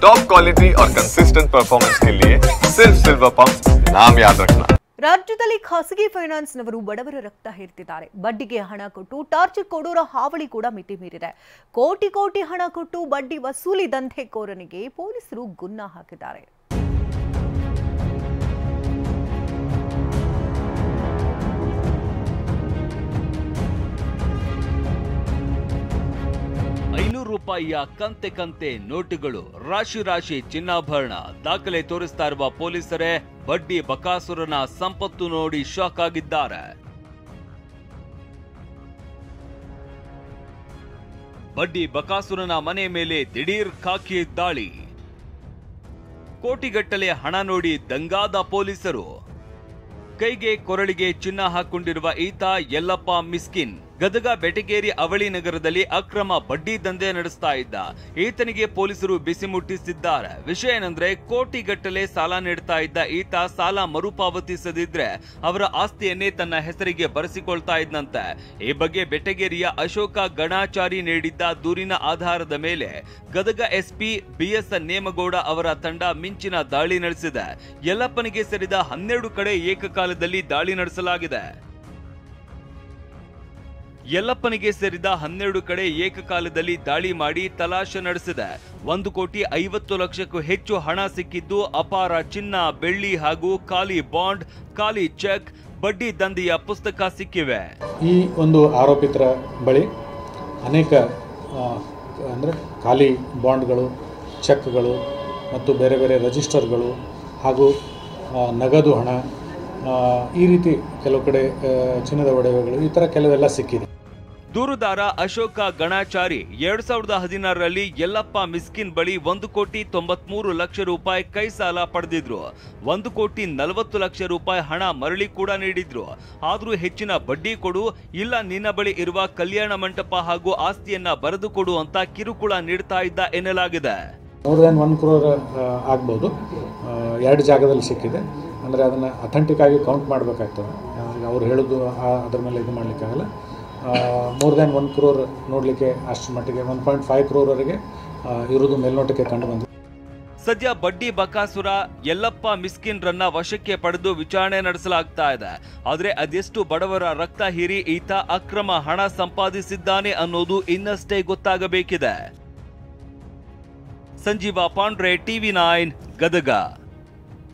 Top quality और consistent performance के लिए सिर्फ सिल्वर पंप नाम याद रखना। ರಾಜ್ಯದಲ್ಲಿ ಖಾಸಗಿ ಫೈನಾನ್ಸ್ನವರು ಬಡವರ ರಕ್ತ ಹೀರ್ತಿದ್ದಾರೆ. ಬಡ್ಡಿಗೆ ಹಣ ಕೊಟ್ಟು ಟಾರ್ಚರ್ ಕೊಡೋರ ಹಾವಳಿ ಕೂಡ ಮಿತಿ ಮೀರಿದೆ. ಕೋಟಿ ಕೋಟಿ ಹಣ ಕೊಟ್ಟು ಬಡ್ಡಿ ವಸೂಲಿ ದಂಧೆಕೋರನಿಗೆ ಪೊಲೀಸರು ಗುನ್ನ ಹಾಕಿದ್ದಾರೆ. ರೂಪಾಯಿಯ ಕಂತೆ ಕಂತೆ ನೋಟುಗಳು, ರಾಶಿ ರಾಶಿ ಚಿನ್ನಾಭರಣ, ದಾಖಲೆ ತೋರಿಸ್ತಾ ಇರುವ ಪೊಲೀಸರೇ ಬಡ್ಡಿ ಬಕಾಸುರನ ಸಂಪತ್ತು ನೋಡಿ ಶಾಕ್ ಆಗಿದ್ದಾರೆ. ಬಡ್ಡಿ ಬಕಾಸುರನ ಮನೆ ಮೇಲೆ ದಿಢೀರ್ ಖಾಕಿ ದಾಳಿ. ಕೋಟಿಗಟ್ಟಲೆ ಹಣ ನೋಡಿ ದಂಗಾದ ಪೊಲೀಸರು. ಕೈಗೆ ಕೊರಳಿಗೆ ಚಿನ್ನ ಹಾಕೊಂಡಿರುವ ಈತ ಯಲ್ಲಪ್ಪ ಮಿಸ್ಕಿನ್ ಗದಗ ಬೆಟಗೇರಿ ಅವಳಿ ನಗರದಲ್ಲಿ ಅಕ್ರಮ ಬಡ್ಡಿ ದಂಧೆ ನಡೆಸ್ತಾ ಇದ್ದ. ಈತನಿಗೆ ಪೊಲೀಸರು ಬಿಸಿ ಮುಟ್ಟಿಸಿದ್ದಾರೆ. ವಿಷಯ ಏನಂದ್ರೆ, ಕೋಟಿಗಟ್ಟಲೆ ಸಾಲ ನೀಡ್ತಾ ಇದ್ದ ಈತ ಸಾಲ ಮರುಪಾವತಿಸದಿದ್ರೆ ಅವರ ಆಸ್ತಿಯನ್ನೇ ತನ್ನ ಹೆಸರಿಗೆ ಬರೆಸಿಕೊಳ್ತಾ ಇದ್ದಂತೆ. ಈ ಬಗ್ಗೆ ಬೆಟಗೇರಿಯ ಅಶೋಕ ಗಣಾಚಾರಿ ನೀಡಿದ್ದ ದೂರಿನ ಆಧಾರದ ಮೇಲೆ ಗದಗ ಎಸ್ಪಿ ಬಿಎಸ್ ನೇಮಗೌಡ ಅವರ ತಂಡ ಮಿಂಚಿನ ದಾಳಿ ನಡೆಸಿದೆ. ಯಲ್ಲಪ್ಪನಿಗೆ ಸೇರಿದ 12 ಕಡೆ ಏಕಕಾಲದಲ್ಲಿ ದಾಳಿ ನಡೆಸಲಾಗಿದೆ. ಯಲ್ಲಪ್ಪನಿಗೆ ಸೇರಿದ 12 ಕಡೆ ಏಕಕಾಲದಲ್ಲಿ ದಾಳಿ ಮಾಡಿ ತಲಾಶೆ ನಡೆಸಿದೆ. 1,50,00,000ಕ್ಕೂ ಹೆಚ್ಚು ಹಣ ಸಿಕ್ಕಿದ್ದು, ಅಪಾರ ಚಿನ್ನ, ಬೆಳ್ಳಿ ಹಾಗೂ ಖಾಲಿ ಬಾಂಡ್, ಖಾಲಿ ಚೆಕ್, ಬಡ್ಡಿ ದಂಧೆಯ ಪುಸ್ತಕ ಸಿಕ್ಕಿವೆ. ಈ ಒಂದು ಆರೋಪಿತರ ಬಳಿ ಅನೇಕ ಅಂದರೆ ಖಾಲಿ ಬಾಂಡ್ಗಳು, ಚೆಕ್ಗಳು ಮತ್ತು ಬೇರೆ ಬೇರೆ ರಿಜಿಸ್ಟರ್ಗಳು ಹಾಗೂ ನಗದು ಹಣ, ಈ ರೀತಿ ಕೆಲವು ಕಡೆ ಚಿನ್ನದ ಒಡವೆಗಳು, ಈ ಥರ ಕೆಲವೆಲ್ಲ ಸಿಕ್ಕಿದೆ. ದೂರುದಾರ ಅಶೋಕ ಗಣಾಚಾರಿ 2016ರಲ್ಲಿ ಯಲ್ಲಪ್ಪ ಮಿಸ್ಕಿನ್ ಬಳಿ 1,93,00,000 ರೂಪಾಯಿ ಕೈ ಸಾಲ ಪಡೆದಿದ್ರು. 1,40,00,000 ರೂಪಾಯಿ ಹಣ ಮರಳಿ ಕೂಡ ನೀಡಿದ್ರು. ಆದ್ರೂ ಹೆಚ್ಚಿನ ಬಡ್ಡಿ ಕೊಡು, ಇಲ್ಲ ನಿನ್ನ ಬಳಿ ಇರುವ ಕಲ್ಯಾಣ ಮಂಟಪ ಹಾಗೂ ಆಸ್ತಿಯನ್ನ ಬರೆದು ಕೊಡು ಅಂತ ಕಿರುಕುಳ ನೀಡ್ತಾ ಇದ್ದ ಎನ್ನಲಾಗಿದೆ. more than 1 crore ಆಗ್ಬೋದು. 2 ಜಾಗದಲ್ಲಿ ಸಿಕ್ಕಿದೆ. ಅಂದರೆ ಅದನ್ನು ಅಥೆಂಟಿಕ್ ಆಗಿ ಕೌಂಟ್ ಮಾಡಬೇಕಾಗ್ತದೆ. ಅವ್ರು ಹೇಳೋದು ಅದರ ಮೇಲೆ ಇದು ಮಾಡಲಿಕ್ಕಾಗಲ್ಲ. ಮೋರ್ ದ್ಯಾನ್ 1 crore ನೋಡಲಿಕ್ಕೆ ಅಷ್ಟು ಮಟ್ಟಿಗೆ 1.5 crore ಇರೋದು ಮೇಲ್ನೋಟಕ್ಕೆ ಕಂಡು ಬಂದಿದೆ. ಸದ್ಯ ಬಡ್ಡಿ ಬಕಾಸುರ ಯಲ್ಲಪ್ಪ ಮಿಸ್ಕಿನ್ ರನ್ನ ವಶಕ್ಕೆ ಪಡೆದು ವಿಚಾರಣೆ ನಡೆಸಲಾಗ್ತಾ ಇದೆ. ಆದ್ರೆ ಅದೆಷ್ಟು ಬಡವರ ರಕ್ತ ಹೀರಿ ಈತ ಅಕ್ರಮ ಹಣ ಸಂಪಾದಿಸಿದ್ದಾನೆ ಅನ್ನೋದು ಇನ್ನಷ್ಟೇ ಗೊತ್ತಾಗಬೇಕಿದೆ. ಸಂಜೀವ ಪಾಂಡ್ರೆ, TV9 ಗದಗ.